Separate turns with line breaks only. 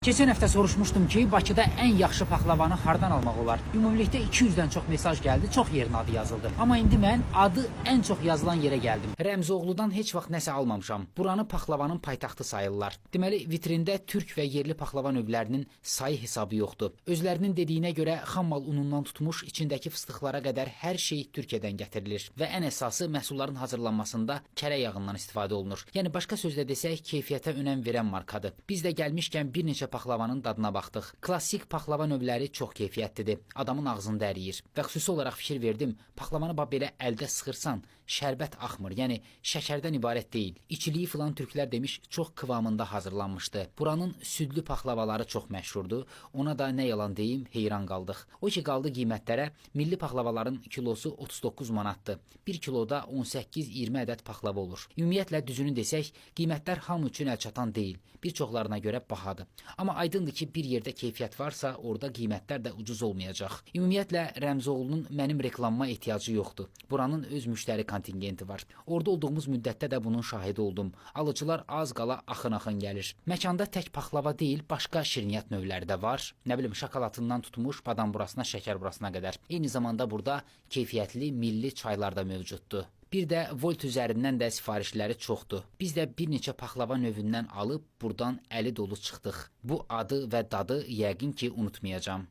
Keçən həftə soruşmuşdum ki, Bakıda ən yaxşı paxlavanı hardan almaq olar? Ümumilikdə 200-dən çox mesaj gəldi, çox yerin adı yazıldı. Amma indi mən adı ən çox yazılan yerə gəldim. Rəmzoğludan heç vaxt nəsə almamışam. Buranı paxlavanın paytaxtı sayırlar. Deməli, vitrində türk və yerli paxlava növlərinin sayı hesabı yoxdur. Özlərinin dediyinə görə xammal unundan tutmuş içindəki fıstıqlara qədər hər şey Türkiyədən gətirilir və ən əsası məhsulların hazırlanmasında kərə yağından istifadə olunur. Yəni başqa sözlə desək, keyfiyyətə önəm verən markadır. Biz də gəlmişkən bir neçə paxlavanın dadına baxdıq. Klassik paxlava növləri çox keyfiyyətlidir. Adamın ağzında əriyir. Və xüsusi olaraq fikir verdim, paxlavanı belə əldə sıxırsan, şərbət axmır. Yəni şəkərdən ibarət deyil. İçiliyi filan türklər demiş çox kıvamında hazırlanmışdı. Buranın südlü paxlavaları çox məşhurdur. Ona da nə yalan deyim, heyran qaldıq. O ki qaldı qiymətlərə, milli paxlavaların kilosu 39 manatdır. 1 kiloda 18-20 ədəd paxlava olur. Ümumiyyətlə düzünü desək, qiymətlər hamı üçün əlçatan deyil. Bir çoxlarına görə bahadır. Amma aydındır ki, bir yerdə keyfiyyət varsa, orada qiymətlər də ucuz olmayacaq. Ümumiyyətlə, Rəmzoğlunun mənim reklamıma ehtiyacı yoxdur. Buranın öz müştəri kontingenti var. Orada olduğumuz müddətdə də bunun şahidi oldum. Alıcılar az qala axın-axın gəlir. Məkanda tək paxlava deyil, başqa şirniyyat növləri də var. Nə bilim, şokoladından tutmuş, badam burasına, şəkər burasına qədər. Eyni zamanda burada keyfiyyətli milli çaylar da mövcuddur. Bir də Volt üzərindən də sifarişləri çoxdur. Biz də bir neçə paxlava növündən alıb buradan əli dolu çıxdıq. Bu adı və dadı yəqin ki unutmayacağam.